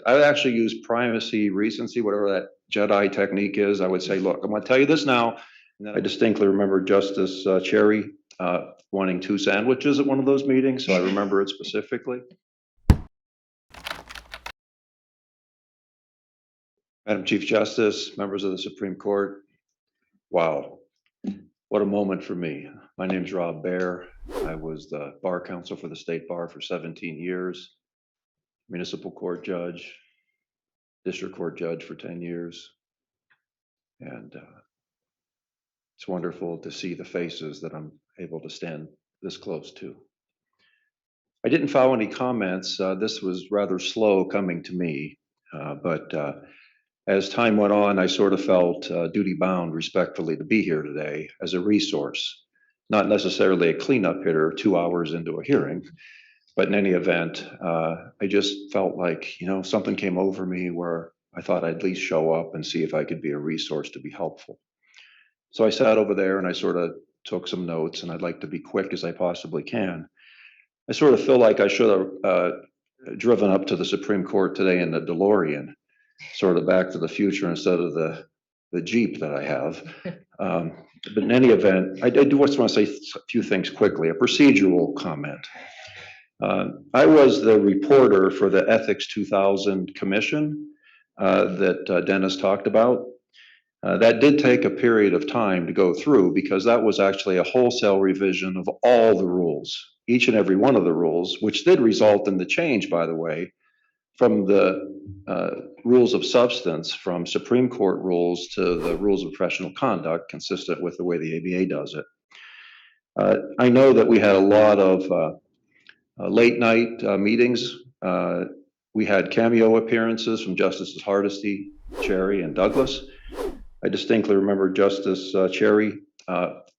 I actually use primacy, recency, whatever that Jedi technique is. I would say, look, I'm going to tell you this now. And then I distinctly remember Justice Cherry wanting 2 sandwiches at one of those meetings, so I remember it specifically. Madam Chief Justice, members of the Supreme Court, wow, what a moment for me. My name's Rob Baer. I was the bar counsel for the state bar for 17 years, municipal court judge, district court judge for 10 years. And it's wonderful to see the faces that I'm able to stand this close to. I didn't file any comments. This was rather slow coming to me, but as time went on, I sort of felt duty bound respectfully to be here today as a resource, not necessarily a cleanup hitter 2 hours into a hearing, but in any event, I just felt like, something came over me where I thought I'd at least show up and see if I could be a resource to be helpful. So I sat over there and I sort of took some notes, and I'd like to be quick as I possibly can. I sort of feel like I should have driven up to the Supreme Court today in the DeLorean, sort of Back to the Future instead of the Jeep that I have. But in any event, I do just want to say a few things quickly. A procedural comment. I was the reporter for the Ethics 2000 Commission that Dennis talked about. That did take a period of time to go through because that was actually a wholesale revision of all the rules, each and every one of the rules, which did result in the change, by the way, from the rules of substance, from Supreme Court rules to the rules of professional conduct, consistent with the way the ABA does it. I know that we had a lot of late night meetings. We had cameo appearances from Justices Hardesty, Cherry, and Douglas. I distinctly remember Justice Cherry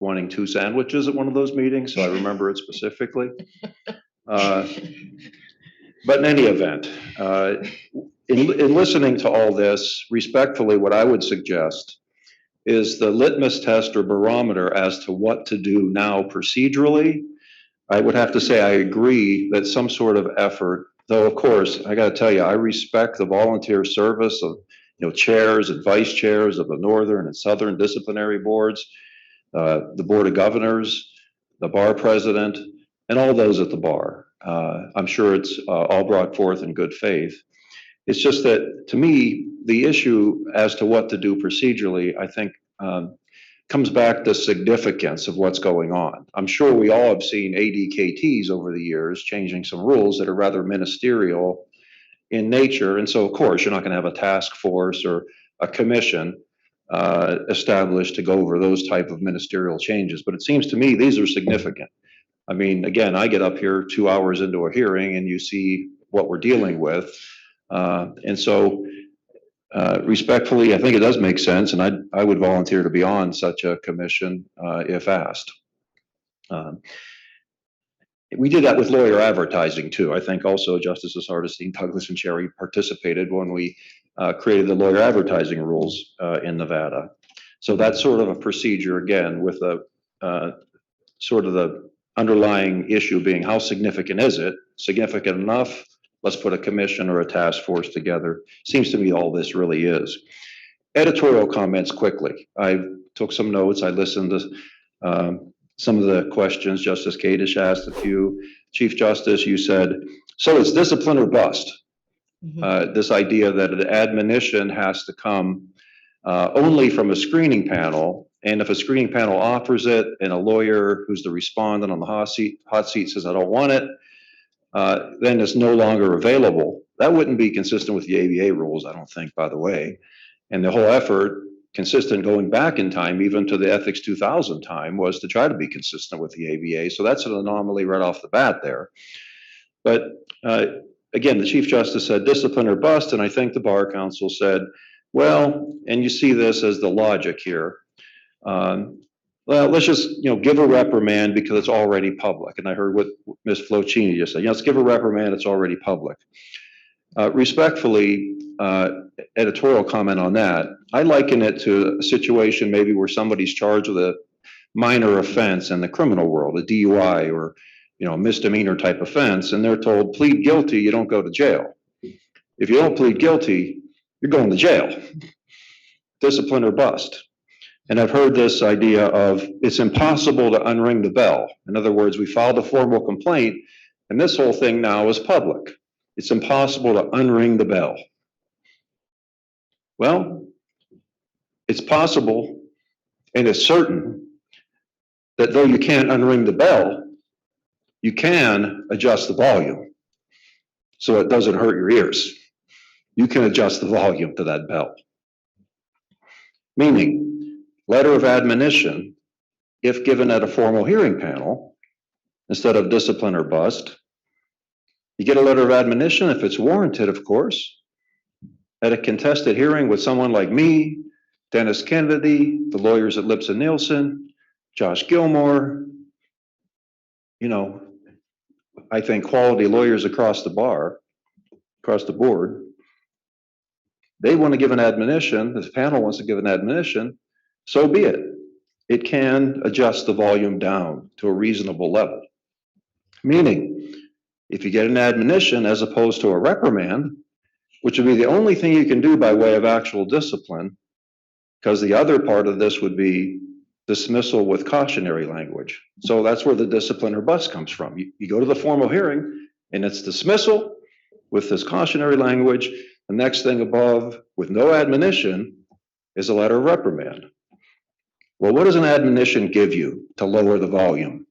wanting 2 sandwiches at one of those meetings, so I remember it specifically. But in any event, in listening to all this, respectfully, what I would suggest is the litmus test or barometer as to what to do now procedurally. I would have to say I agree that some sort of effort, though of course, I got to tell you, I respect the volunteer service of chairs and vice chairs of the Northern and Southern disciplinary boards, the Board of Governors, the bar president, and all those at the bar. I'm sure it's all brought forth in good faith. It's just that, to me, the issue as to what to do procedurally, I think, comes back to significance of what's going on. I'm sure we all have seen A.D.K.Ts over the years changing some rules that are rather ministerial in nature. And so, of course, you're not going to have a task force or a commission established to go over those type of ministerial changes. But it seems to me these are significant. I mean, again, I get up here 2 hours into a hearing and you see what we're dealing with. And so respectfully, I think it does make sense. And I would volunteer to be on such a commission if asked. We did that with lawyer advertising too. I think also Justices Hardesty, Douglas, and Cherry participated when we created the lawyer advertising rules in Nevada. So that's sort of a procedure, again, with a sort of the underlying issue being how significant is it? Significant enough? Let's put a commission or a task force together. Seems to me all this really is. Editorial comments quickly. I took some notes. I listened to some of the questions. Justice Kadish asked a few. Chief Justice, you said, so it's discipline or bust. This idea that an admonition has to come only from a screening panel, and if a screening panel offers it and a lawyer who's the respondent on the hot seat says, I don't want it, then it's no longer available. That wouldn't be consistent with the ABA rules, I don't think, by the way. And the whole effort, consistent going back in time, even to the Ethics 2000 time, was to try to be consistent with the ABA. So that's an anomaly right off the bat there. But again, the Chief Justice said discipline or bust, and I think the Bar Council said, well, and you see this as the logic here. Well, let's just give a reprimand because it's already public. And I heard what Ms. Flocini just said. Let's give a reprimand, it's already public. Respectfully, editorial comment on that. I liken it to a situation maybe where somebody's charged with a minor offense in the criminal world, a DUI or a misdemeanor type offense, and they're told plead guilty, you don't go to jail. If you don't plead guilty, you're going to jail. Discipline or bust. And I've heard this idea of it's impossible to unring the bell. In other words, we filed a formal complaint, and this whole thing now is public. It's impossible to unring the bell. Well, it's possible and it's certain that though you can't unring the bell, you can adjust the volume so it doesn't hurt your ears. You can adjust the volume to that bell. Meaning, letter of admonition, if given at a formal hearing panel, instead of discipline or bust, you get a letter of admonition if it's warranted, of course. At a contested hearing with someone like me, Dennis Kennedy, the lawyers at Lips and Nielsen, Josh Gilmore, I think quality lawyers across the board, they want to give an admonition, this panel wants to give an admonition, so be it. It can adjust the volume down to a reasonable level. Meaning, if you get an admonition as opposed to a reprimand, which would be the only thing you can do by way of actual discipline, because the other part of this would be dismissal with cautionary language. So that's where the discipline or bust comes from. You go to the formal hearing and it's dismissal with this cautionary language. The next thing above with no admonition is a letter of reprimand. Well, what does an admonition give you to lower the volume?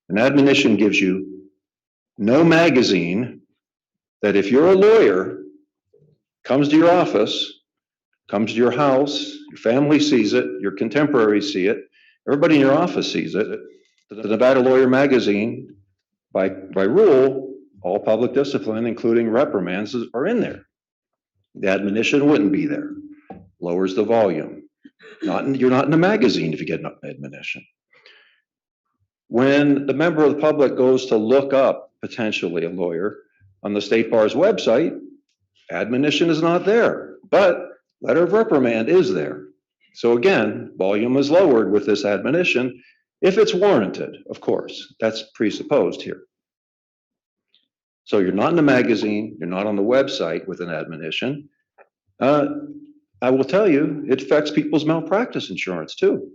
An admonition gives you no magazine that if you're a lawyer, comes to your office, comes to your house, your family sees it, your contemporaries see it, everybody in your office sees it. The Nevada Lawyer magazine, by rule, all public discipline, including reprimands, are in there. The admonition wouldn't be there. Lowers the volume. You're not in a magazine if you get an admonition. When the member of the public goes to look up potentially a lawyer on the State Bar's website, admonition is not there, but letter of reprimand is there. So again, volume is lowered with this admonition if it's warranted, of course. That's presupposed here. So you're not in the magazine, you're not on the website with an admonition. I will tell you, it affects people's malpractice insurance too.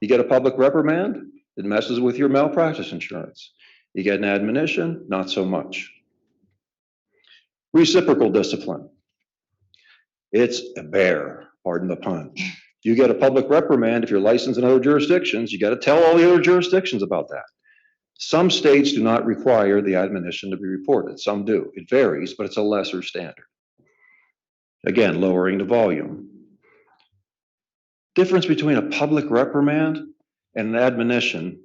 You get a public reprimand, it messes with your malpractice insurance. You get an admonition, not so much. Reciprocal discipline. It's a bear, pardon the pun. You get a public reprimand if you're licensed in other jurisdictions, you got to tell all the other jurisdictions about that. Some states do not require the admonition to be reported. Some do. It varies, but it's a lesser standard. Again, lowering the volume. Difference between a public reprimand and an admonition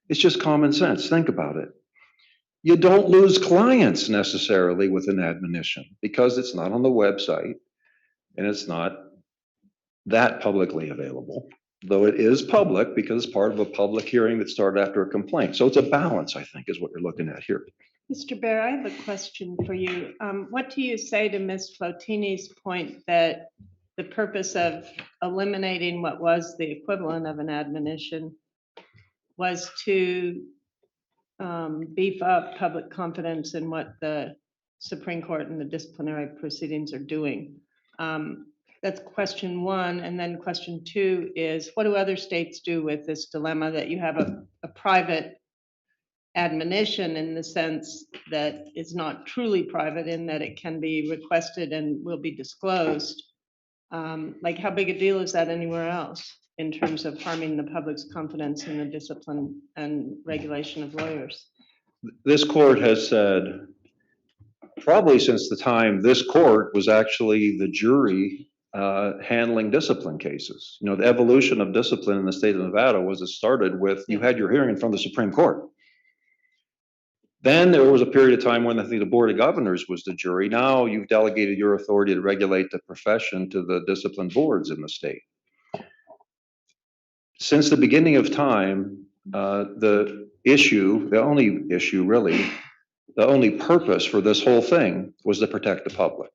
is just common sense. Think about it. You don't lose clients necessarily with an admonition because it's not on the website and it's not that publicly available, though it is public because it's part of a public hearing that started after a complaint. So it's a balance, I think, is what you're looking at here. Mr. Baer, I have a question for you. What do you say to Ms. Flotini's point that the purpose of eliminating what was the equivalent of an admonition was to beef up public confidence in what the Supreme Court and the disciplinary proceedings are doing? That's question one. And then question two is, what do other states do with this dilemma that you have a private admonition in the sense that it's not truly private in that it can be requested and will be disclosed? Like how big a deal is that anywhere else in terms of harming the public's confidence in the discipline and regulation of lawyers? This court has said, probably since the time this court was actually the jury handling discipline cases. You know, the evolution of discipline in the state of Nevada was it started with, you had your hearing in front of the Supreme Court. Then there was a period of time when I think the Board of Governors was the jury. Now you've delegated your authority to regulate the profession to the discipline boards in the state. Since the beginning of time, the only issue really, the only purpose for this whole thing was to protect the public.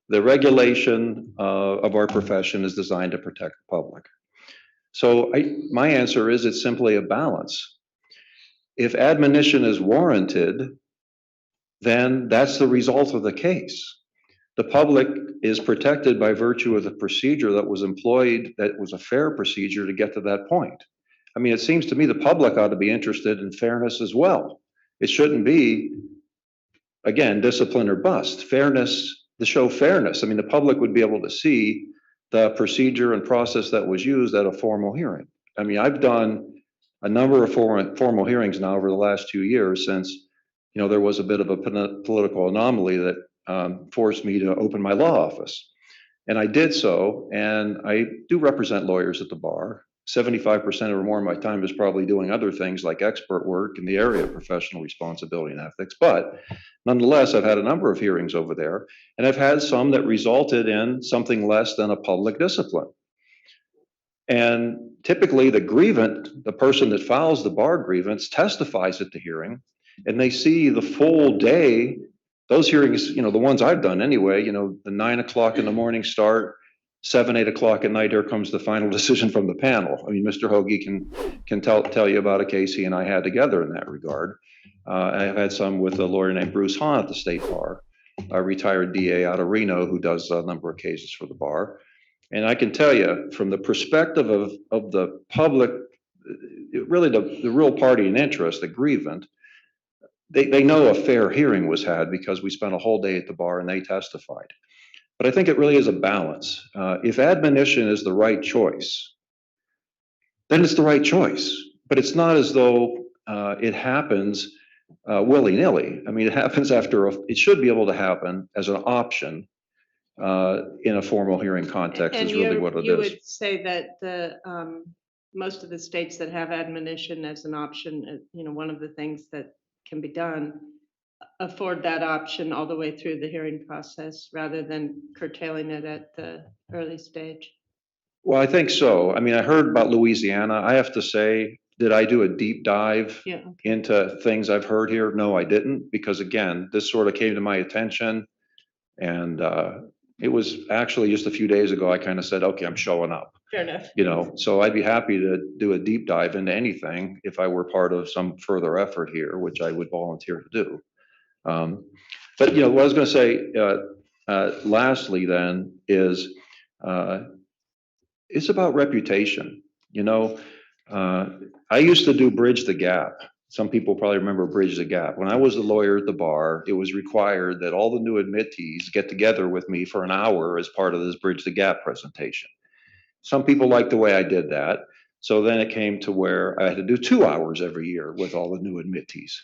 The regulation of our profession is designed to protect the public. So my answer is it's simply a balance. If admonition is warranted, then that's the result of the case. The public is protected by virtue of the procedure that was employed, that was a fair procedure to get to that point. I mean, it seems to me the public ought to be interested in fairness as well. It shouldn't be, again, discipline or bust. Fairness, to show fairness. I mean, the public would be able to see the procedure and process that was used at a formal hearing. I mean, I've done a number of formal hearings now over the last 2 years since, there was a bit of a political anomaly that forced me to open my law office. And I did so, and I do represent lawyers at the bar. 75% or more of my time is probably doing other things like expert work in the area of professional responsibility and ethics. But nonetheless, I've had a number of hearings over there, and I've had some that resulted in something less than a public discipline. And typically the grievant, the person that files the bar grievance, testifies at the hearing, and they see the full day. Those hearings, the ones I've done anyway, the 9 o'clock in the morning start, 7, 8 o'clock at night, here comes the final decision from the panel. I mean, Mr. Hoagie can tell you about a case he and I had together in that regard. I've had some with a lawyer named Bruce Hahn at the state bar, a retired DA out of Reno who does a number of cases for the bar. And I can tell you, from the perspective of the public, really the real party in interest, the grievant, they know a fair hearing was had because we spent a whole day at the bar and they testified. But I think it really is a balance. If admonition is the right choice, then it's the right choice. But it's not as though it happens willy-nilly. I mean, it happens it should be able to happen as an option in a formal hearing context is really what it is. You would say that the most of the states that have admonition as an option, one of the things that can be done, afford that option all the way through the hearing process rather than curtailing it at the early stage. Well, I think so. I mean, I heard about Louisiana. I have to say, did I do a deep dive into things I've heard here? No, I didn't, because again, this sort of came to my attention, and it was actually just a few days ago, I kind of said, okay, I'm showing up. Fair enough. So I'd be happy to do a deep dive into anything if I were part of some further effort here, which I would volunteer to do. But what I was going to say lastly then is it's about reputation. I used to do Bridge the Gap. Some people probably remember Bridge the Gap. When I was a lawyer at the bar, it was required that all the new admittees get together with me for an hour as part of this Bridge the Gap presentation. Some people liked the way I did that. So then it came to where I had to do 2 hours every year with all the new admittees.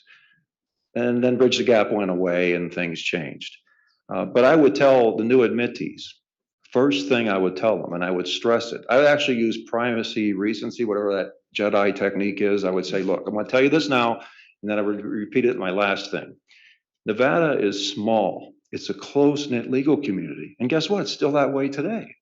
And then Bridge the Gap went away and things changed. But I would tell the new admittees, first thing I would tell them, and I would stress it, I would actually use primacy, recency, whatever that Jedi technique is. I would say, look, I'm going to tell you this now, and then I would repeat it in my last thing. Nevada is small. It's a close-knit legal community. And guess what? It's still that way today,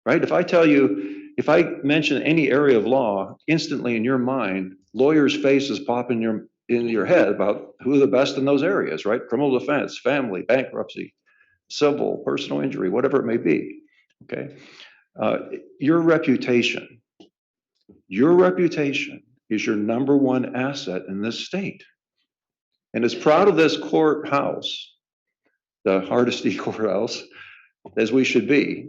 right? If I mention any area of law, instantly in your mind, lawyers' faces pop in your head about who are the best in those areas, right? Criminal defense, family, bankruptcy, civil, personal injury, whatever it may be. Okay, your reputation is your number one asset in this state. And as proud of this courthouse, the Hardesty courthouse, as we should be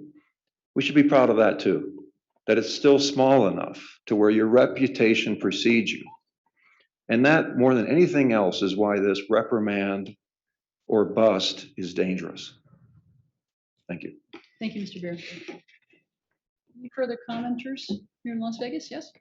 proud of that too, that it's still small enough to where your reputation precedes you. And that, more than anything else, is why this reprimand or bust is dangerous. Thank you. Thank you, Mr. Bear. Any further commenters here in Las Vegas? Yes?